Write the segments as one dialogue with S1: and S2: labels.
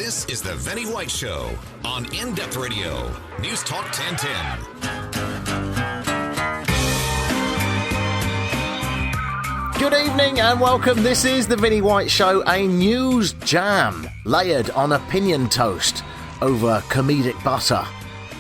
S1: This is the Vinney White Show on In-Depth Radio, News Talk 1010.
S2: Good evening and welcome. This is the Vinney White Show, a news jam layered on opinion toast over comedic butter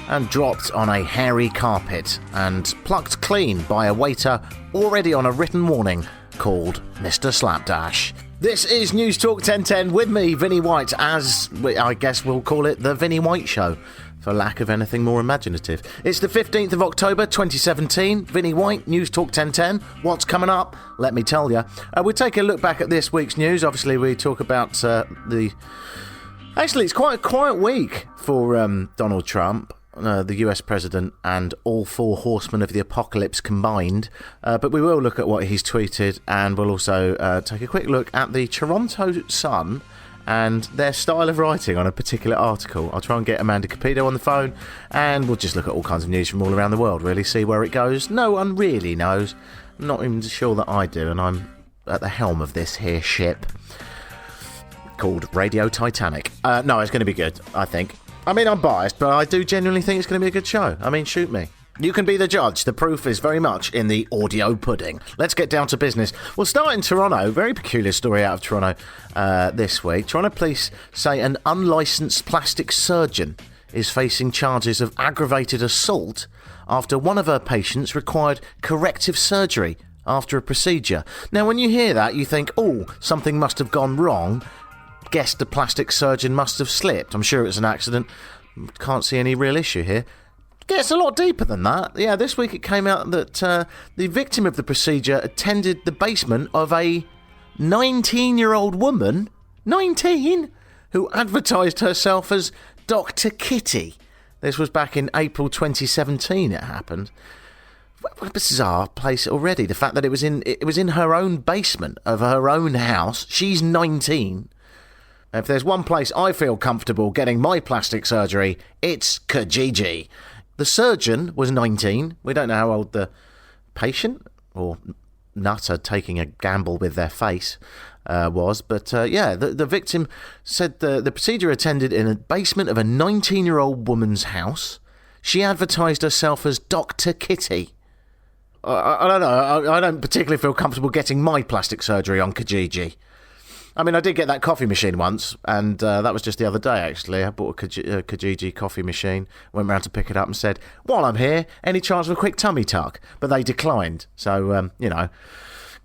S2: and dropped on a hairy carpet and plucked clean by a waiter already on a written warning called Mr. Slapdash. This is News Talk 1010 with me, Vinney White, as I guess we'll call it the Vinney White Show, for lack of anything more imaginative. It's the 15th of October 2017, Vinney White, News Talk 1010. What's coming up? Let me tell you. We'll take a look back at this week's news. Obviously, we talk about Actually, it's quite a quiet week for Donald Trump, the US president, and all four horsemen of the apocalypse combined. But we will look at what he's tweeted, and we'll also take a quick look at the Toronto Sun and their style of writing on a particular article. I'll try and get Amanda Capito on the phone, and we'll just look at all kinds of news from all around the world, really, see where it goes. No one really knows. I'm not even sure that I do, and I'm at the helm of this here ship called Radio Titanic. No, it's going to be good, I think. I mean, I'm biased, but I do genuinely think it's going to be a good show. I mean, shoot me. You can be the judge. The proof is very much in the audio pudding. Let's get down to business. We'll start in Toronto. Very peculiar story out of Toronto this week. Toronto police say an unlicensed plastic surgeon is facing charges of aggravated assault after one of her patients required corrective surgery after a procedure. Now, when you hear that, you think, oh, something must have gone wrong. Guess the plastic surgeon must have slipped. I'm sure it's an accident. Can't see any real issue here. Gets a lot deeper than that. Yeah, this week it came out that the victim of the procedure attended the basement of a 19-year-old woman, 19, who advertised herself as Dr. Kitty. This was back in April 2017 it happened. What a bizarre place already. The fact that it was in her own basement of her own house. She's 19. If there's one place I feel comfortable getting my plastic surgery, it's Kijiji. The surgeon was 19. We don't know how old the patient or nutter taking a gamble with their face was. But the victim said the procedure attended in a basement of a 19-year-old woman's house. She advertised herself as Dr. Kitty. I don't know. I don't particularly feel comfortable getting my plastic surgery on Kijiji. I mean, I did get that coffee machine once, and that was just the other day, actually. I bought a Kijiji coffee machine, went round to pick it up and said, while I'm here, any chance of a quick tummy tuck? But they declined. So,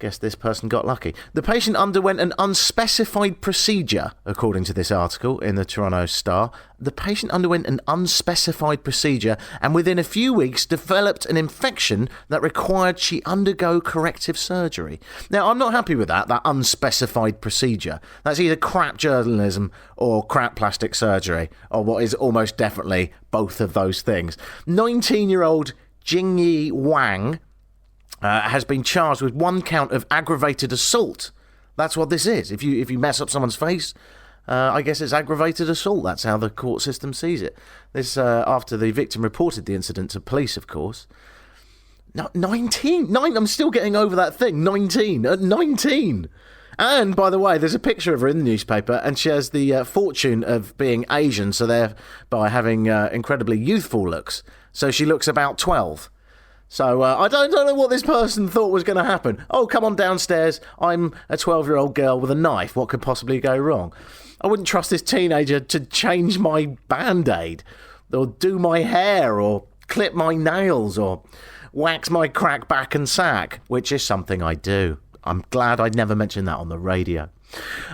S2: guess this person got lucky. The patient underwent an unspecified procedure, according to this article in the Toronto Star. The patient underwent an unspecified procedure and within a few weeks developed an infection that required she undergo corrective surgery. Now, I'm not happy with that unspecified procedure. That's either crap journalism or crap plastic surgery, or what is almost definitely both of those things. 19-year-old Jingyi Wang has been charged with one count of aggravated assault. That's what this is. If you mess up someone's face, I guess it's aggravated assault. That's how the court system sees it. This after the victim reported the incident to police, of course. No, 19? I'm still getting over that thing. 19. At 19. And, by the way, there's a picture of her in the newspaper, and she has the fortune of being Asian, so thereby having incredibly youthful looks. So she looks about 12. So I don't know what this person thought was going to happen. Oh, come on downstairs. I'm a 12-year-old girl with a knife. What could possibly go wrong? I wouldn't trust this teenager to change my Band-Aid or do my hair or clip my nails or wax my crack back and sack, which is something I do. I'm glad I'd never mentioned that on the radio.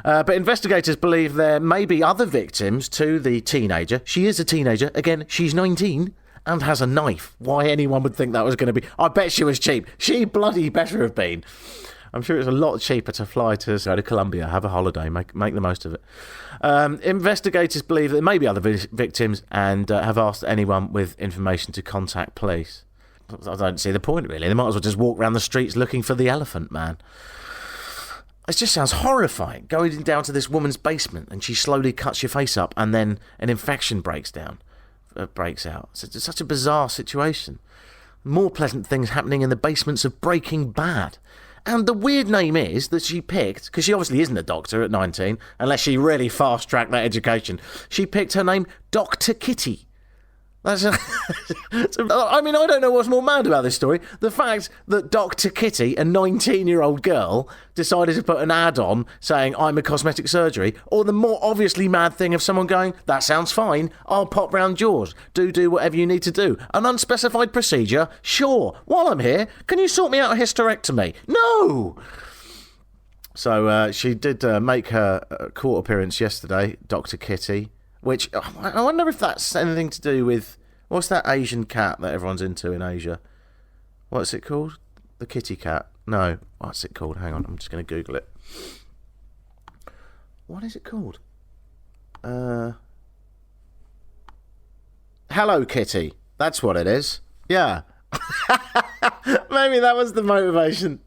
S2: But investigators believe there may be other victims to the teenager. She is a teenager. Again, she's 19. And has a knife. Why anyone would think that was going to be... I bet she was cheap. She bloody better have been. I'm sure it's a lot cheaper to fly to Colombia, have a holiday, make the most of it. Investigators believe there may be other victims and have asked anyone with information to contact police. I don't see the point, really. They might as well just walk around the streets looking for the elephant man. It just sounds horrifying, going down to this woman's basement and she slowly cuts your face up and then an infection breaks out. It's such a bizarre situation. More pleasant things happening in the basements of Breaking Bad. And the weird name is that she picked, because she obviously isn't a doctor at 19, unless she really fast-tracked that education, she picked her name Dr. Kitty. That's I mean, I don't know what's more mad about this story. The fact that Dr. Kitty, a 19-year-old girl, decided to put an ad on saying, I'm a cosmetic surgery, or the more obviously mad thing of someone going, that sounds fine, I'll pop round yours. Do whatever you need to do. An unspecified procedure? Sure. While I'm here, can you sort me out a hysterectomy? No! So she did make her court appearance yesterday, Dr. Kitty. Which, I wonder if that's anything to do with... What's that Asian cat that everyone's into in Asia? What's it called? The kitty cat? No. What's it called? Hang on, I'm just going to Google it. What is it called? Hello Kitty. That's what it is. Yeah. Maybe that was the motivation.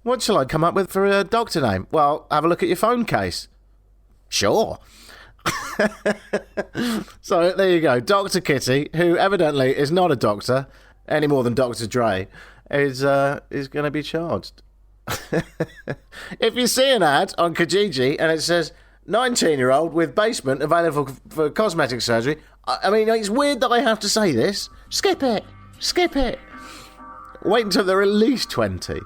S2: What shall I come up with for a doctor name? Well, have a look at your phone case. Sure. So there you go, Dr. Kitty, who evidently is not a doctor any more than Dr. Dre, is going to be charged. If you see an ad on Kijiji and it says 19-year-old with basement available for cosmetic surgery, I mean, it's weird that I have to say this. Skip it. Wait until they're at least 20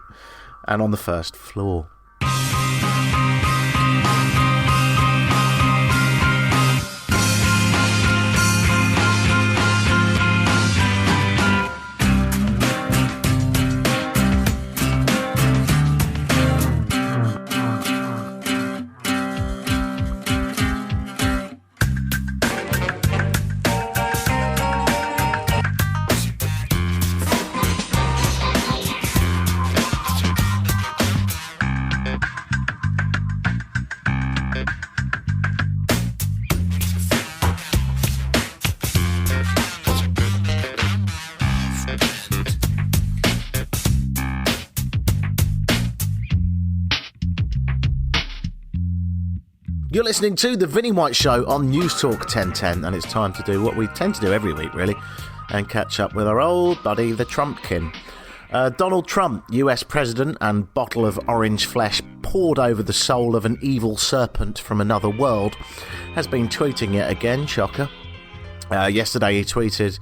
S2: and on the first floor. You're listening to The Vinney White Show on News Talk 1010, and it's time to do what we tend to do every week, really, and catch up with our old buddy, the Trumpkin. Donald Trump, US President, and bottle of orange flesh poured over the soul of an evil serpent from another world, has been tweeting yet again, shocker. Yesterday he tweeted,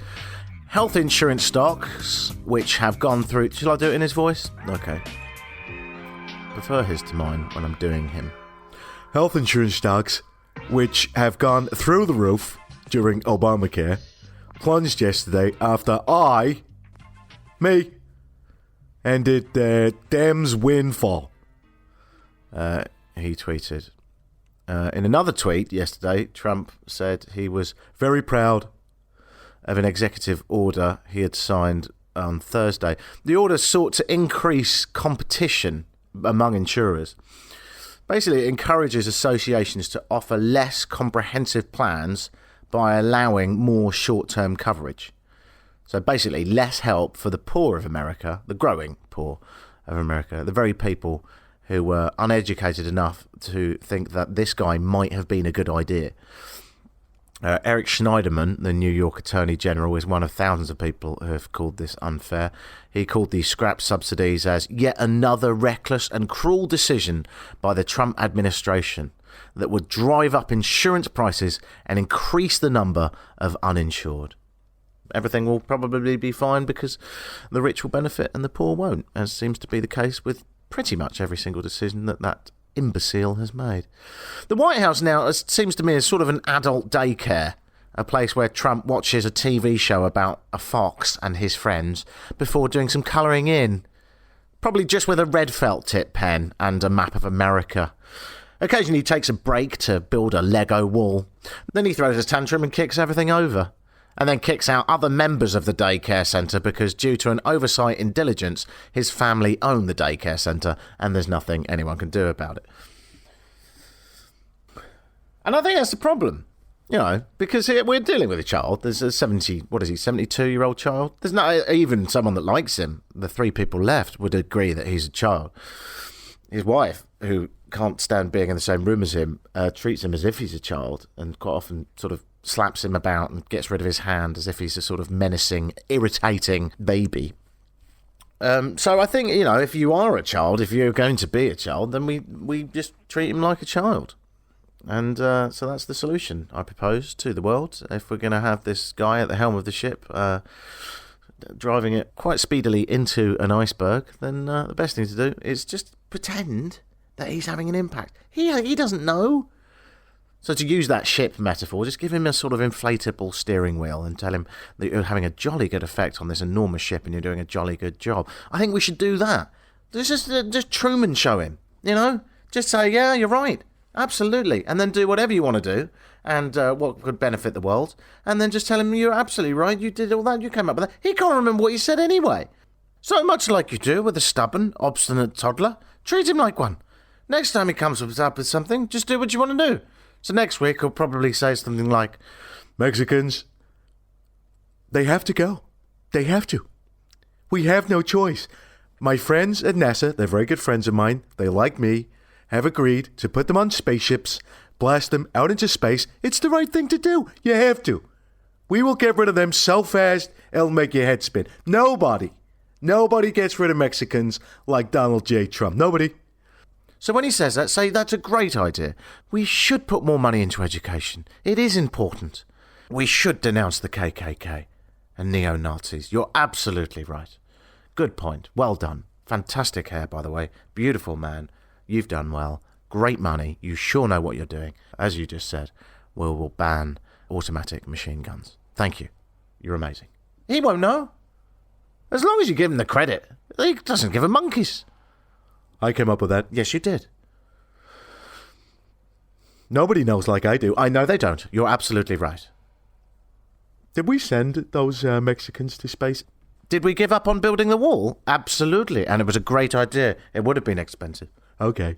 S2: health insurance stocks, which have gone through... Shall I do it in his voice? Okay. Prefer his to mine when I'm doing him. Health insurance stocks, which have gone through the roof during Obamacare, plunged yesterday after me, ended Dems windfall. He tweeted. In another tweet yesterday, Trump said he was very proud of an executive order he had signed on Thursday. The order sought to increase competition among insurers. Basically, it encourages associations to offer less comprehensive plans by allowing more short-term coverage. So basically, less help for the poor of America, the growing poor of America, the very people who were uneducated enough to think that this guy might have been a good idea. Eric Schneiderman, the New York Attorney General, is one of thousands of people who have called this unfair. He called these scrap subsidies as yet another reckless and cruel decision by the Trump administration that would drive up insurance prices and increase the number of uninsured. Everything will probably be fine because the rich will benefit and the poor won't, as seems to be the case with pretty much every single decision that imbecile has made. The White House now seems to me as sort of an adult daycare, a place where Trump watches a TV show about a fox and his friends before doing some colouring in, probably just with a red felt tip pen and a map of America. Occasionally he takes a break to build a Lego wall, then he throws a tantrum and kicks everything over, and then kicks out other members of the daycare centre because due to an oversight in diligence, his family own the daycare centre and there's nothing anyone can do about it. And I think that's the problem, you know, because here we're dealing with a child. There's a 72-year-old child. There's not even someone that likes him. The three people left would agree that he's a child. His wife, who can't stand being in the same room as him, treats him as if he's a child and quite often sort of slaps him about and gets rid of his hand as if he's a sort of menacing, irritating baby. So I think, if you are a child, if you're going to be a child, then we just treat him like a child. And so that's the solution I propose to the world. If we're going to have this guy at the helm of the ship driving it quite speedily into an iceberg, then the best thing to do is just pretend that he's having an impact. He doesn't know. So to use that ship metaphor, just give him a sort of inflatable steering wheel and tell him that you're having a jolly good effect on this enormous ship and you're doing a jolly good job. I think we should do that. Just Truman show him, Just say, yeah, you're right. Absolutely. And then do whatever you want to do and what could benefit the world. And then just tell him you're absolutely right. You did all that. You came up with that. He can't remember what you said anyway. So much like you do with a stubborn, obstinate toddler, treat him like one. Next time he comes up with something, just do what you want to do. So next week he'll probably say something like, Mexicans, they have to go. They have to. We have no choice. My friends at NASA, they're very good friends of mine, they like me, have agreed to put them on spaceships, blast them out into space. It's the right thing to do. You have to. We will get rid of them so fast, it'll make your head spin. Nobody gets rid of Mexicans like Donald J. Trump. Nobody. So when he says that, say that's a great idea. We should put more money into education. It is important. We should denounce the KKK and neo-Nazis. You're absolutely right. Good point. Well done. Fantastic hair, by the way. Beautiful man. You've done well. Great money. You sure know what you're doing. As you just said, we will ban automatic machine guns. Thank you. You're amazing. He won't know. As long as you give him the credit. He doesn't give a monkeys. I came up with that. Yes, you did. Nobody knows like I do. I know they don't. You're absolutely right. Did we send those Mexicans to space? Did we give up on building the wall? Absolutely. And it was a great idea. It would have been expensive. Okay.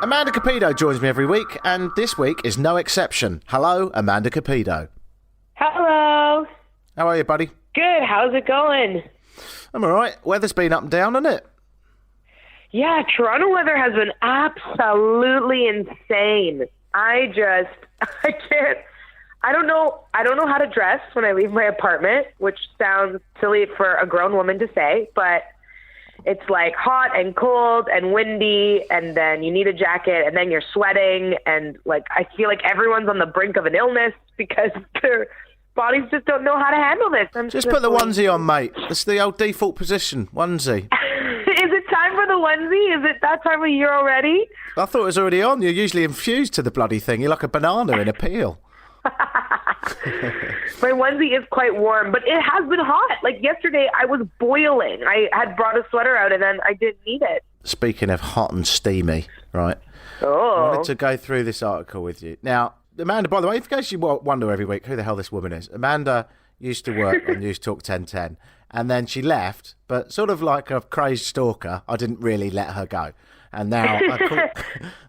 S2: Amanda Capito joins me every week, and this week is no exception. Hello, Amanda Capito.
S3: Hello.
S2: How are you, buddy?
S3: Good. How's it going?
S2: I'm all right. Weather's been up and down, hasn't it?
S3: Yeah, Toronto weather has been absolutely insane. I can't. I don't know how to dress when I leave my apartment, which sounds silly for a grown woman to say, but it's like hot and cold and windy, and then you need a jacket, and then you're sweating, and like I feel like everyone's on the brink of an illness because their bodies just don't know how to handle this.
S2: Just put the onesie on, mate. That's the old default position, onesie.
S3: Is it time for the onesie? Is it that time of year already?
S2: I thought it was already on. You're usually infused to the bloody thing. You're like a banana in a peel.
S3: My onesie is quite warm, but it has been hot. Like yesterday, I was boiling. I had brought a sweater out, and then I didn't need it.
S2: Speaking of hot and steamy, right?
S3: Oh.
S2: I wanted to go through this article with you. Now, Amanda, by the way, in case you wonder every week who the hell this woman is, Amanda used to work on News Talk 1010, and then she left, but sort of like a crazed stalker, I didn't really let her go. And now I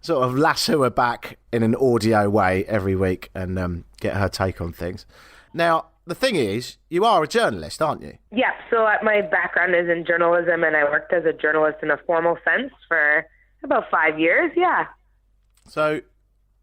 S2: sort of lasso her back in an audio way every week and get her take on things. Now, the thing is, you are a journalist, aren't you?
S3: Yeah, so my background is in journalism, and I worked as a journalist in a formal sense for about 5 years, yeah.
S2: So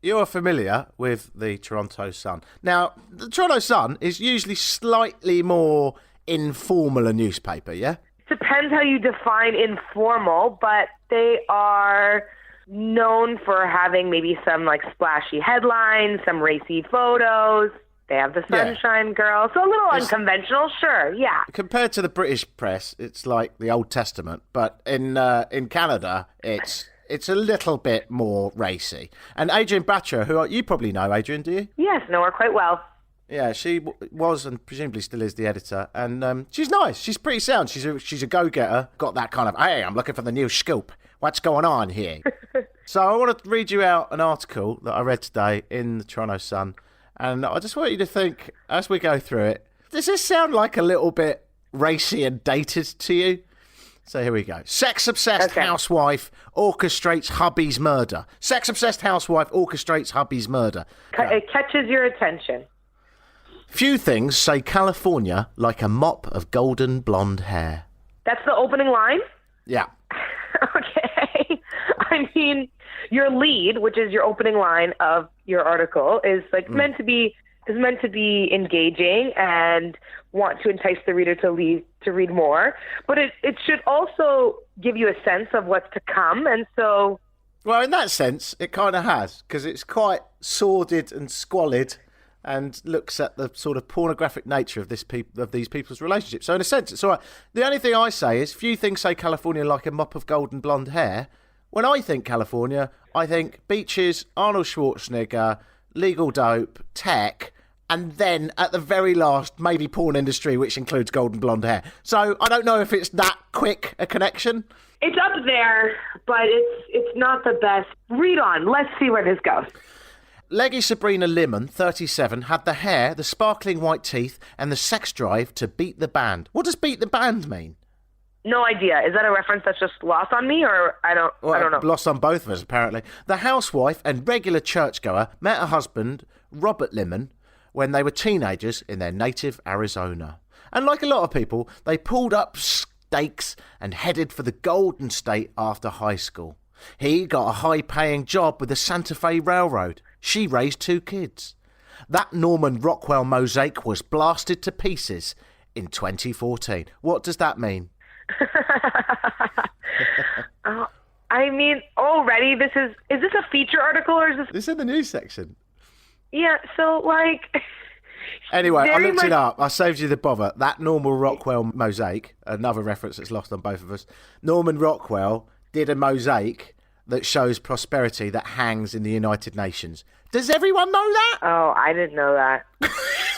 S2: you're familiar with the Toronto Sun. Now, the Toronto Sun is usually slightly more informal a newspaper, yeah?
S3: Depends how you define informal, but they are known for having maybe some like splashy headlines, some racy photos. They have the Sunshine Girl, so a little unconventional, sure, yeah.
S2: Compared to the British press, it's like the Old Testament, but in Canada, it's a little bit more racy. And Adrienne Batcher, who you probably know, Adrienne, do you?
S3: Yes, know her quite well.
S2: Yeah, she was and presumably still is the editor, and she's nice. She's pretty sound. She's a go-getter. Got that kind of, hey, I'm looking for the new scoop. What's going on here? So I want to read you out an article that I read today in the Toronto Sun, and I just want you to think, as we go through it, does this sound like a little bit racy and dated to you? So here we go. Sex-obsessed housewife orchestrates hubby's murder. Sex-obsessed housewife orchestrates hubby's murder.
S3: It catches your attention.
S2: Few things say California like a mop of golden blonde hair.
S3: That's the opening line?
S2: Yeah.
S3: Okay. I mean, your lead, which is your opening line of your article, is like meant to be engaging and want to entice the reader to read more. But it should also give you a sense of what's to come. And so,
S2: well, in that sense, it kind of has, because it's quite sordid and squalid and looks at the sort of pornographic nature of these people's relationships. So in a sense, it's all right. The only thing I say is, few things say California like a mop of golden blonde hair. When I think California, I think beaches, Arnold Schwarzenegger, legal dope, tech, and then at the very last, maybe porn industry, which includes golden blonde hair. So I don't know if it's that quick a connection.
S3: It's up there, but it's not the best. Read on. Let's see where this goes.
S2: Leggy Sabrina Lemon, 37, had the hair, the sparkling white teeth, and the sex drive to beat the band. What does beat the band mean?
S3: No idea. Is that a reference that's just lost on me, or I don't know?
S2: Lost on both of us, apparently. The housewife and regular churchgoer met her husband, Robert Lemon, when they were teenagers in their native Arizona. And like a lot of people, they pulled up stakes and headed for the Golden State after high school. He got a high-paying job with the Santa Fe Railroad. She raised 2 kids. That Norman Rockwell mosaic was blasted to pieces in 2014. What does that mean?
S3: I mean, already is this a feature article or is this?
S2: This is in the news section.
S3: Yeah, so like.
S2: Anyway, I looked it up. I saved you the bother. That Norman Rockwell mosaic, another reference that's lost on both of us. Norman Rockwell did a mosaic that shows prosperity that hangs in the United Nations. Does everyone know that?
S3: Oh, I didn't know that.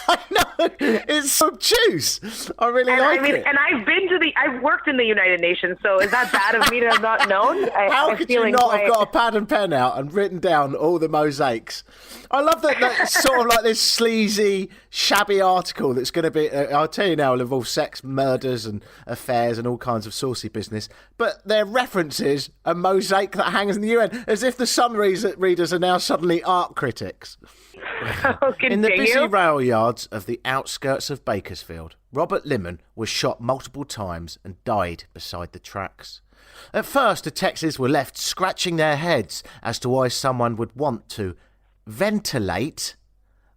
S2: I know. It's so obtuse. I really like it.
S3: And I've worked in the United Nations, so is that bad of me to have not known?
S2: How could you not have got a pad and pen out and written down all the mosaics? I love that sort of like this sleazy, shabby article that's going to be, I'll tell you now, it'll involve sex, murders and affairs and all kinds of saucy business. But their references a mosaic that hangs in the UN, as if the Sun readers are now suddenly art critics. In the busy rail yards of the outskirts of Bakersfield, Robert Lemon was shot multiple times and died beside the tracks. At first, detectives were left scratching their heads as to why someone would want to ventilate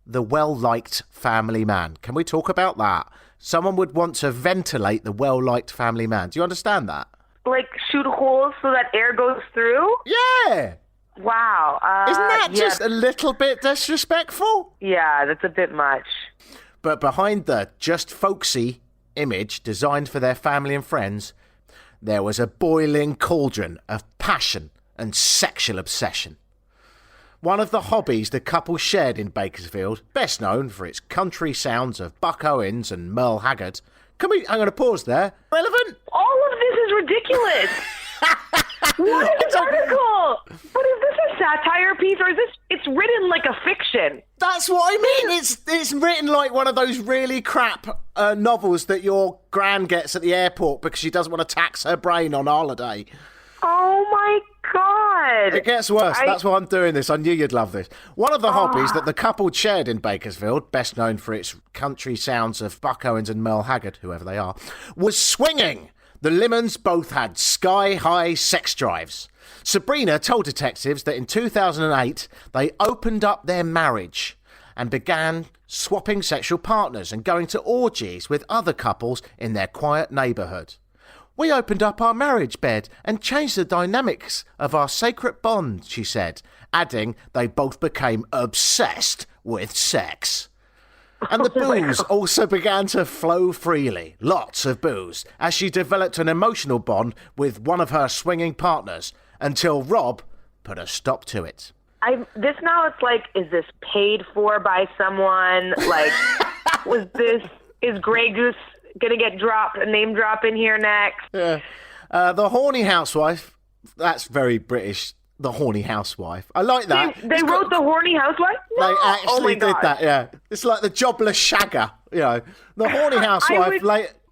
S2: the well-liked family man. Can we talk about that? Someone would want to ventilate the well-liked family man. Do you understand that?
S3: Like shoot holes so that air goes through?
S2: Yeah.
S3: Wow.
S2: Isn't that just a little bit disrespectful?
S3: Yeah, that's a bit much.
S2: But behind the just folksy image designed for their family and friends, there was a boiling cauldron of passion and sexual obsession. One of the hobbies the couple shared in Bakersfield, best known for its country sounds of Buck Owens and Merle Haggard. I'm going to pause there. Relevant?
S3: All of this is ridiculous. What is this article? But is this a satire piece or is this? It's written like a fiction.
S2: That's what I mean. It's written like one of those really crap novels that your gran gets at the airport because she doesn't want to tax her brain on holiday.
S3: Oh my God.
S2: It gets worse. That's why I'm doing this. I knew you'd love this. One of the hobbies that the couple shared in Bakersfield, best known for its country sounds of Buck Owens and Merle Haggard, whoever they are, was swinging. The Lemons both had sky-high sex drives. Sabrina told detectives that in 2008, they opened up their marriage and began swapping sexual partners and going to orgies with other couples in their quiet neighbourhood. We opened up our marriage bed and changed the dynamics of our sacred bond, she said, adding they both became obsessed with sex. And the booze also began to flow freely, lots of booze, as she developed an emotional bond with one of her swinging partners, until Rob put a stop to it.
S3: It's like, is this paid for by someone? Like, is Grey Goose going to get dropped, a name drop in here next?
S2: Yeah. The horny housewife That's very British. The horny housewife. I like that.
S3: They wrote the horny housewife? No.
S2: They actually did that, yeah. It's like the jobless shagger, you know. The horny housewife.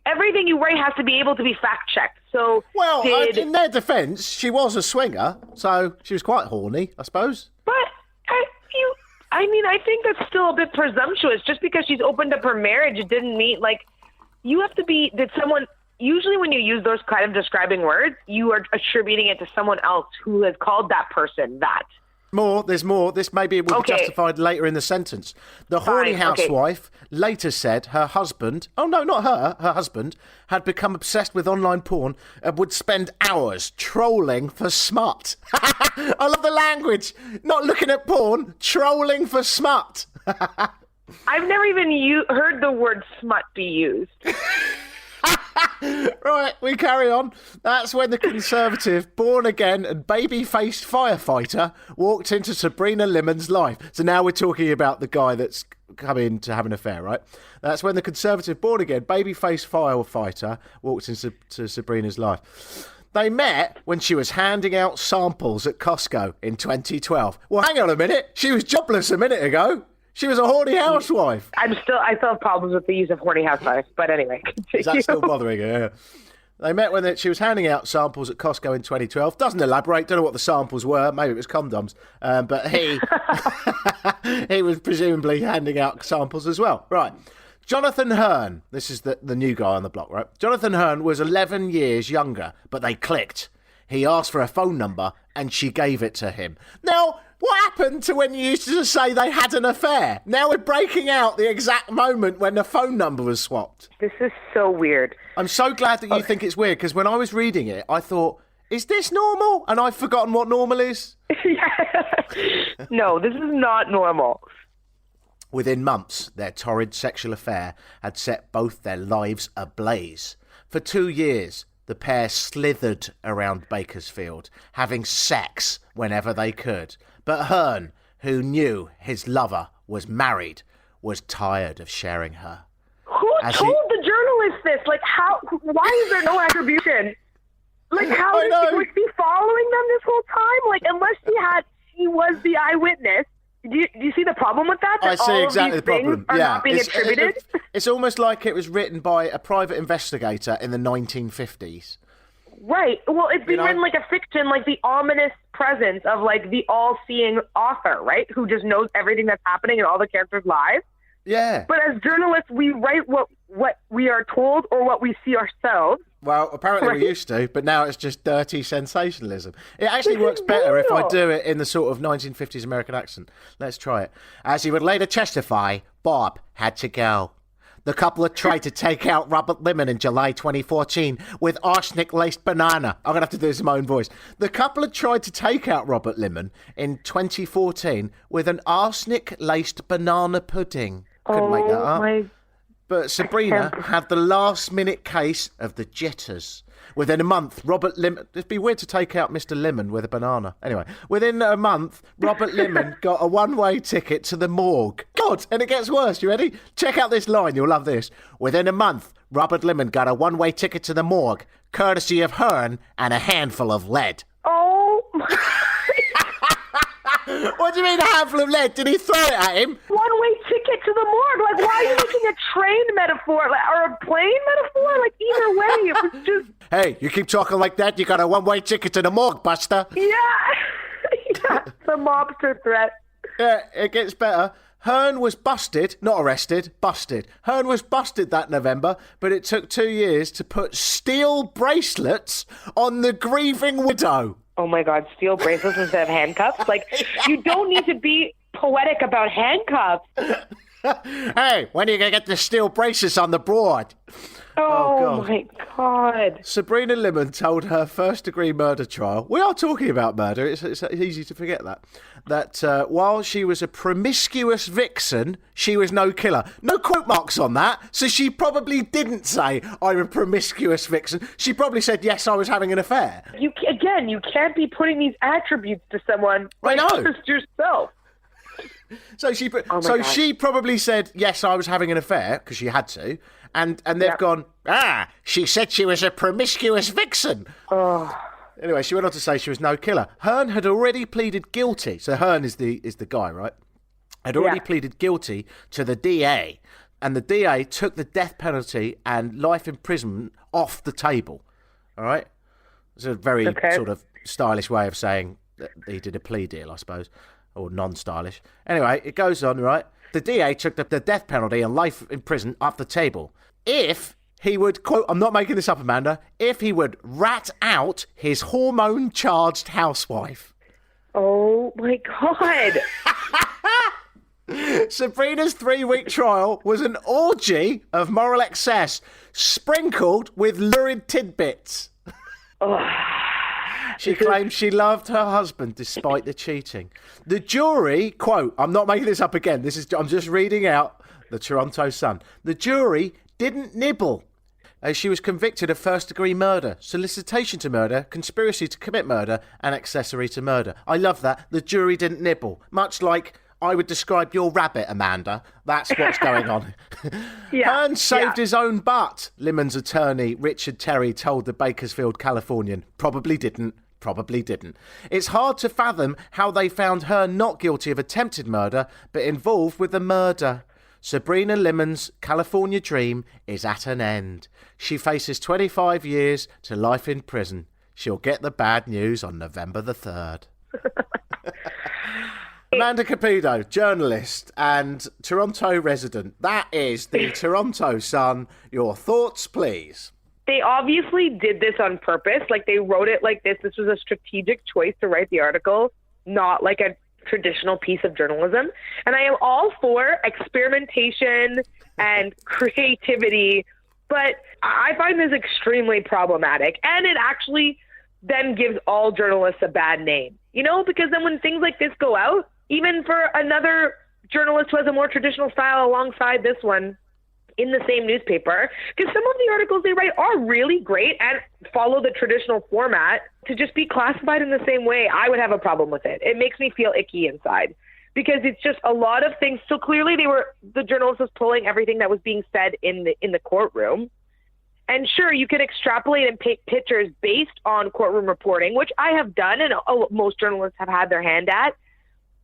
S3: Everything you write has to be able to be fact-checked. So,
S2: well, in their defence, she was a swinger, so she was quite horny, I suppose.
S3: But, I think that's still a bit presumptuous. Just because she's opened up her marriage, it didn't mean, you have to be, usually when you use those kind of describing words, you are attributing it to someone else who has called that person that.
S2: There's more. This maybe will be justified later in the sentence. The horny housewife later said her husband, her husband, had become obsessed with online porn and would spend hours trolling for smut. I love the language. Not looking at porn, trolling for smut.
S3: I've never even heard the word smut be used.
S2: Right, we carry on. That's when the Conservative, born-again and baby-faced firefighter walked into Sabrina Lemon's life. So now we're talking about the guy that's come in to have an affair, right? That's when the Conservative, born-again, baby-faced firefighter walked into Sabrina's life. They met when she was handing out samples at Costco in 2012. Well, hang on a minute. She was jobless a minute ago. She was a horny housewife. I still have problems with the use of horny housewife, but anyway. Continue. Is that still bothering her? Yeah. They met when she was handing out samples at Costco in 2012. Doesn't elaborate. Don't know what the samples were. Maybe it was condoms. But he was presumably handing out samples as well. Right. Jonathan Hearn. This is the new guy on the block, right? Jonathan Hearn was 11 years younger, but they clicked. He asked for a phone number and she gave it to him. Now, what happened to when you used to say they had an affair? Now we're breaking out the exact moment when the phone number was swapped.
S3: This is so weird.
S2: I'm so glad that you think it's weird, because when I was reading it, I thought, is this normal? And I've forgotten what normal is.
S3: No, this is not normal.
S2: Within months, their torrid sexual affair had set both their lives ablaze. For 2 years, the pair slithered around Bakersfield, having sex whenever they could. But Hearn, who knew his lover was married, was tired of sharing her.
S3: Who told the journalist this? Why is there no attribution? How was he following them this whole time? Unless he was the eyewitness. Do you see the problem with that?
S2: I see exactly the problem.
S3: Are not being attributed?
S2: It's almost like it was written by a private investigator in the 1950s.
S3: Right. Well, it's been written like a fiction, like the ominous presence of the all-seeing author, right? Who just knows everything that's happening in all the characters' lives.
S2: Yeah.
S3: But as journalists, we write what we are told or what we see ourselves.
S2: Well, apparently we used to, but now it's just dirty sensationalism. It actually works better if I do it in the sort of 1950s American accent. Let's try it. As he would later testify, Bob had to go. The couple had tried to take out Robert Lemon in July 2014 with arsenic-laced banana. I'm going to have to do this in my own voice. The couple had tried to take out Robert Lemon in 2014 with an arsenic-laced banana pudding. Couldn't make that up. But Sabrina had the last-minute case of the jitters. Within a month, Robert Lemon... It'd be weird to take out Mr. Lemon with a banana. Anyway, within a month, Robert Lemon got a one-way ticket to the morgue. God, and it gets worse. You ready? Check out this line. You'll love this. Within a month, Robert Lemon got a one-way ticket to the morgue, courtesy of Hearn and a handful of lead.
S3: Oh, my...
S2: What do you mean a handful of lead? Did he throw it at him?
S3: One-way ticket to the morgue. Why are you making a train metaphor or a plane metaphor? Either way, it was just...
S2: Hey, you keep talking like that, you got a one-way ticket to the morgue, Buster.
S3: Yeah. The mobster threat.
S2: Yeah, it gets better. Hearn was busted, not arrested, busted. Hearn was busted that November, but it took 2 years to put steel bracelets on the grieving widow.
S3: Oh my God, steel bracelets instead of handcuffs? You don't need to be poetic about handcuffs.
S2: Hey, when are you going to get the steel bracelets on the board?
S3: Oh my God.
S2: Sabrina Lemon told her first-degree murder trial, we are talking about murder, it's easy to forget that while she was a promiscuous vixen, she was no killer. No quote marks on that, so she probably didn't say, I'm a promiscuous vixen. She probably said, yes, I was having an affair.
S3: You can't be putting these attributes to someone.
S2: I know.
S3: Just yourself.
S2: So she probably said, yes, I was having an affair, because she had to, and they've gone, she said she was a promiscuous vixen.
S3: Oh.
S2: Anyway, she went on to say she was no killer. Hearn had already pleaded guilty. So Hearn is the guy, right? Had already pleaded guilty to the DA. And the DA took the death penalty and life imprisonment off the table. All right? It's a very sort of stylish way of saying that he did a plea deal, I suppose. Or non-stylish. Anyway, it goes on, right? The DA took the death penalty and life in prison off the table. If he would, quote, I'm not making this up, Amanda, if he would rat out his hormone-charged housewife.
S3: Oh, my God.
S2: Sabrina's 3-week trial was an orgy of moral excess, sprinkled with lurid tidbits. She claimed she loved her husband despite the cheating. The jury, quote, I'm not making this up again, I'm just reading out the Toronto Sun. The jury didn't nibble. She was convicted of first-degree murder, solicitation to murder, conspiracy to commit murder, and accessory to murder. I love that. The jury didn't nibble. Much like I would describe your rabbit, Amanda. That's what's going on. Hearn saved his own butt, Limon's attorney, Richard Terry, told the Bakersfield Californian. Probably didn't. It's hard to fathom how they found her not guilty of attempted murder, but involved with the murder. Sabrina Limon's California dream is at an end. She faces 25 years to life in prison. She'll get the bad news on November the 3rd. Amanda Capido, journalist and Toronto resident. That is the Toronto Sun. Your thoughts, please.
S3: They obviously did this on purpose. Like, they wrote it like this. This was a strategic choice to write the article, not like a traditional piece of journalism. And I am all for experimentation and creativity, but I find this extremely problematic. And it actually then gives all journalists a bad name, you know, because then when things like this go out, even for another journalist who has a more traditional style alongside this one in the same newspaper, because some of the articles they write are really great and follow the traditional format, to just be classified in the same way, I would have a problem with it. It makes me feel icky inside because it's just a lot of things. So clearly the journalist was pulling everything that was being said in the courtroom. And sure, you can extrapolate and paint pictures based on courtroom reporting, which I have done and most journalists have had their hand at.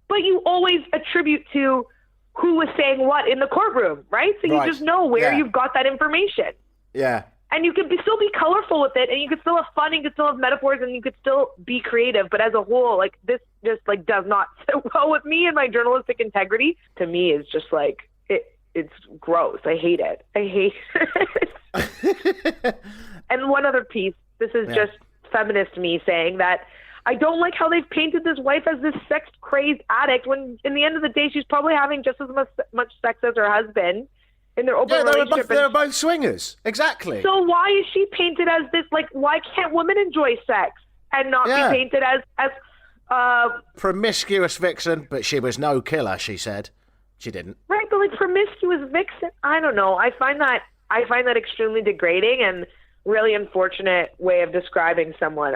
S3: But you always attribute to who was saying what in the courtroom, right? So you just know where you've got that information. Yeah. And you can still be colorful with it, and you can still have fun, and you can still have metaphors, and you could still be creative. But as a whole, like, this just like does not sit well with me and my journalistic integrity. To me, is just like it's gross. I hate it. And one other piece. This is just feminist me saying that I don't like how they've painted this wife as this sex-crazed addict when, in the end of the day, she's probably having just as much sex as her husband in their open relationship.
S2: They're both swingers. Exactly.
S3: So why is she painted as this, like, why can't women enjoy sex and not be painted as
S2: promiscuous vixen, but she was no killer, she said. She didn't.
S3: Right, but like promiscuous vixen, I don't know. I find that extremely degrading and really unfortunate way of describing someone.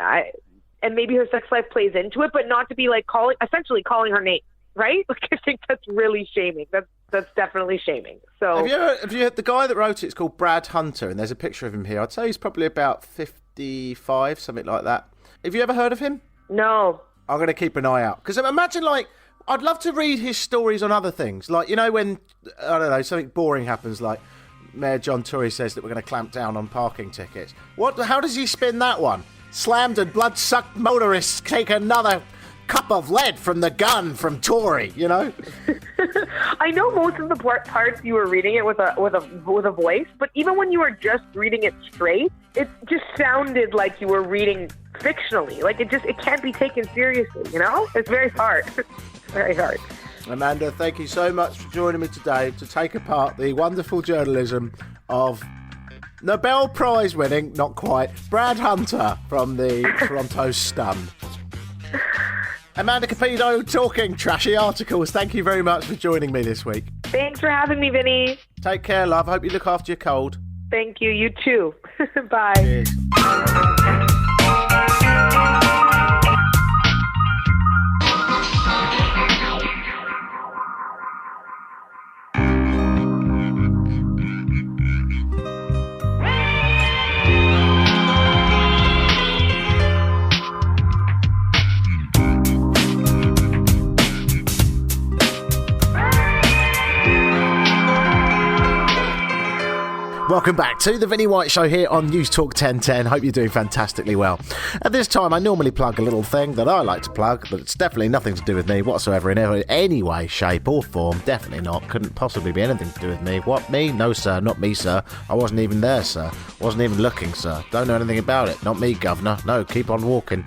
S3: And maybe her sex life plays into it, but not to be like essentially calling her name, right? Like, I think that's really shaming. That's definitely shaming. So
S2: have you heard the guy that wrote it's called Brad Hunter, and there's a picture of him here. I'd say he's probably about 55, something like that. Have you ever heard of him?
S3: No.
S2: I'm going to keep an eye out. Because imagine, like, I'd love to read his stories on other things. Like, you know, when, I don't know, something boring happens, like Mayor John Tory says that we're going to clamp down on parking tickets. How does he spin that one? Slammed and blood-sucked motorists take another cup of lead from the gun from Tory, you know?
S3: I know most of the parts you were reading it with a voice, but even when you were just reading it straight, it just sounded like you were reading fictionally. Like, it can't be taken seriously, you know? It's very hard. Very hard.
S2: Amanda, thank you so much for joining me today to take apart the wonderful journalism of Nobel Prize winning, not quite, Brad Hunter from the Toronto Sun. Amanda Capido talking trashy articles. Thank you very much for joining me this week.
S3: Thanks for having me, Vinney.
S2: Take care, love. Hope you look after your cold.
S3: Thank you. You too. Bye.
S2: Cheers. Welcome back to the Vinney White Show here on News Talk 1010. Hope you're doing fantastically well. At this time, I normally plug a little thing that I like to plug, but it's definitely nothing to do with me whatsoever in any way, shape or form. Definitely not. Couldn't possibly be anything to do with me. What, me? No, sir. Not me, sir. I wasn't even there, sir. Wasn't even looking, sir. Don't know anything about it. Not me, governor. No, keep on walking.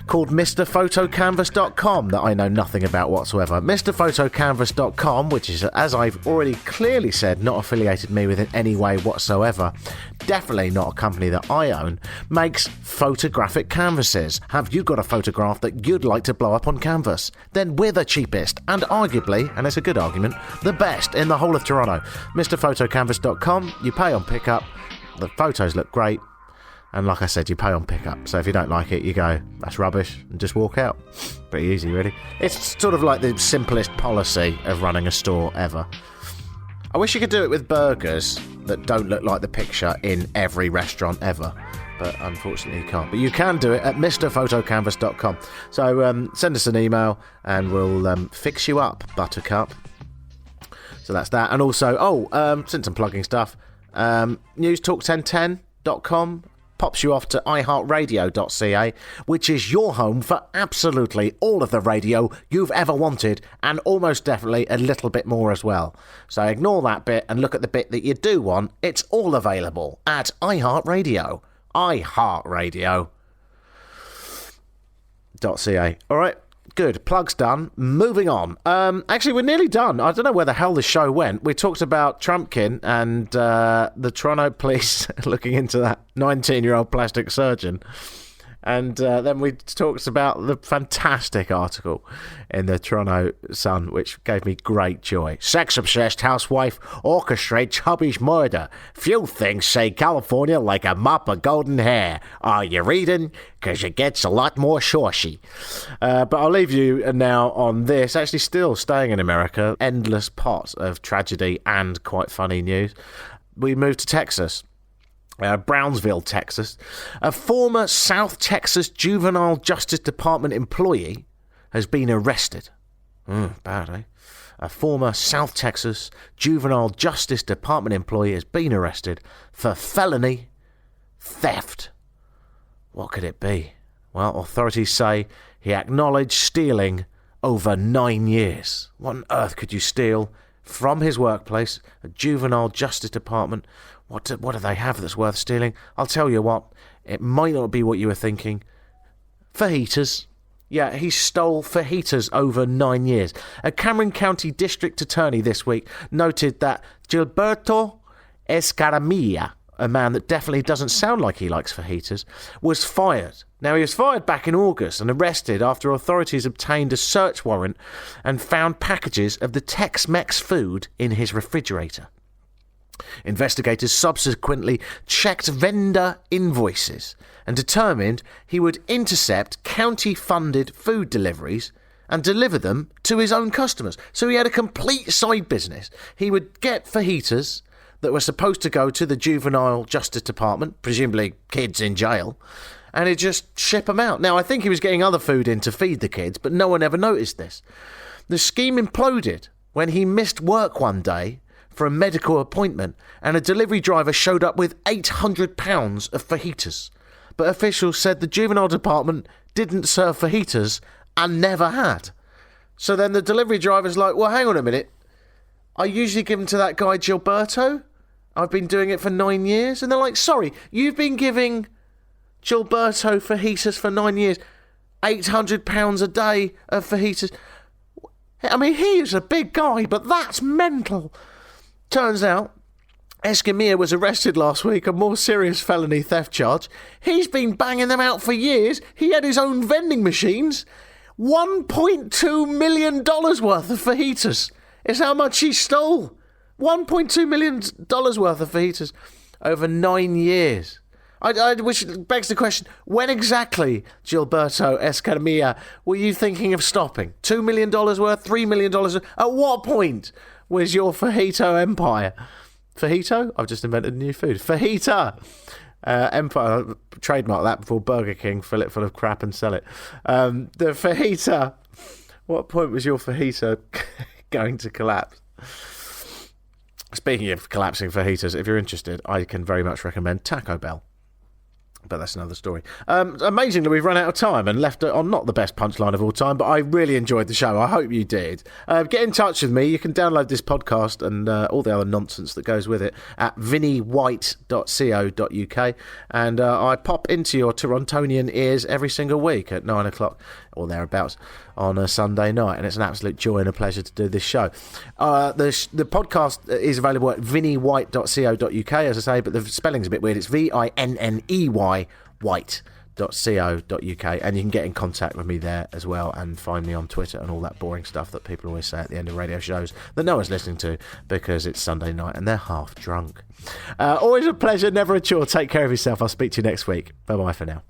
S2: Called MrPhotoCanvas.com that I know nothing about whatsoever. MrPhotoCanvas.com, which is, as I've already clearly said, not affiliated me with in any way whatsoever, definitely not a company that I own, makes photographic canvases. Have you got a photograph that you'd like to blow up on canvas? Then we're the cheapest and arguably, and it's a good argument, the best in the whole of Toronto. MrPhotoCanvas.com, you pay on pickup, the photos look great. And like I said, you pay on pickup. So if you don't like it, you go, that's rubbish, and just walk out. Pretty easy, really. It's sort of like the simplest policy of running a store ever. I wish you could do it with burgers that don't look like the picture in every restaurant ever. But unfortunately you can't. But you can do it at MrPhotoCanvas.com. So send us an email and we'll fix you up, Buttercup. So that's that. And also, since I'm plugging stuff, newstalk1010.com pops you off to iHeartRadio.ca, which is your home for absolutely all of the radio you've ever wanted, and almost definitely a little bit more as well. So ignore that bit and look at the bit that you do want. It's all available at iHeartRadio. iHeartRadio.ca. All right. Good. Plug's done. Moving on. Actually, we're nearly done. I don't know where the hell the show went. We talked about Trumpkin and the Toronto police looking into that 19-year-old plastic surgeon. And then we talked about the fantastic article in the Toronto Sun, which gave me great joy. Sex-obsessed housewife orchestrates hubby's murder. Few things say California like a mop of golden hair. Are you reading? Because it gets a lot more saucy. But I'll leave you now on this. Actually, still staying in America. Endless pot of tragedy and quite funny news. We moved to Texas. Brownsville, Texas. A former South Texas Juvenile Justice Department employee has been arrested. Bad, eh? A former South Texas Juvenile Justice Department employee has been arrested for felony theft. What could it be? Well, authorities say he acknowledged stealing over 9 years. What on earth could you steal from his workplace, a Juvenile Justice Department? What do they have that's worth stealing? I'll tell you what, it might not be what you were thinking. Fajitas. Yeah, he stole fajitas over 9 years. A Cameron County District Attorney this week noted that Gilberto Escaramilla, a man that definitely doesn't sound like he likes fajitas, was fired. Now, he was fired back in August and arrested after authorities obtained a search warrant and found packages of the Tex-Mex food in his refrigerator. Investigators subsequently checked vendor invoices and determined he would intercept county-funded food deliveries and deliver them to his own customers. So he had a complete side business. He would get fajitas that were supposed to go to the Juvenile Justice Department, presumably kids in jail, and he'd just ship them out. Now, I think he was getting other food in to feed the kids, but no one ever noticed this. The scheme imploded when he missed work one day for a medical appointment, and a delivery driver showed up with 800 pounds of fajitas. But officials said the juvenile department didn't serve fajitas and never had. So then the delivery driver's like, well, hang on a minute. I usually give them to that guy Gilberto. I've been doing it for 9 years. And they're like, sorry, you've been giving Gilberto fajitas for 9 years. 800 pounds a day of fajitas. I mean, he is a big guy, but that's mental. Turns out, Escamilla was arrested last week on a more serious felony theft charge. He's been banging them out for years. He had his own vending machines. $1.2 million worth of fajitas is how much he stole. $1.2 million worth of fajitas over 9 years. Which begs the question, when exactly, Gilberto Escamilla, were you thinking of stopping? $2 million worth? $3 million worth? At what point was your fajito empire? Fajito? I've just invented a new food. Fajita empire. Trademark that before Burger King fill it full of crap and sell it. The fajita. What point was your fajita going to collapse? Speaking of collapsing fajitas, if you're interested, I can very much recommend Taco Bell. But that's another story. Amazingly, we've run out of time and left it on not the best punchline of all time, but I really enjoyed the show. I hope you did. Get in touch with me. You can download this podcast and all the other nonsense that goes with it at vinnywhite.co.uk. And I pop into your Torontonian ears every single week at 9 o'clock or thereabouts on a Sunday night, and it's an absolute joy and a pleasure to do this show. The podcast is available at vinnywhite.co.uk, as I say, but the spelling's a bit weird. It's VINNEY white.co.uk, and you can get in contact with me there as well and find me on Twitter and all that boring stuff that people always say at the end of radio shows that no one's listening to because it's Sunday night and they're half drunk. Always a pleasure, never a chore. Take care of yourself. I'll speak to you next week. Bye bye for now.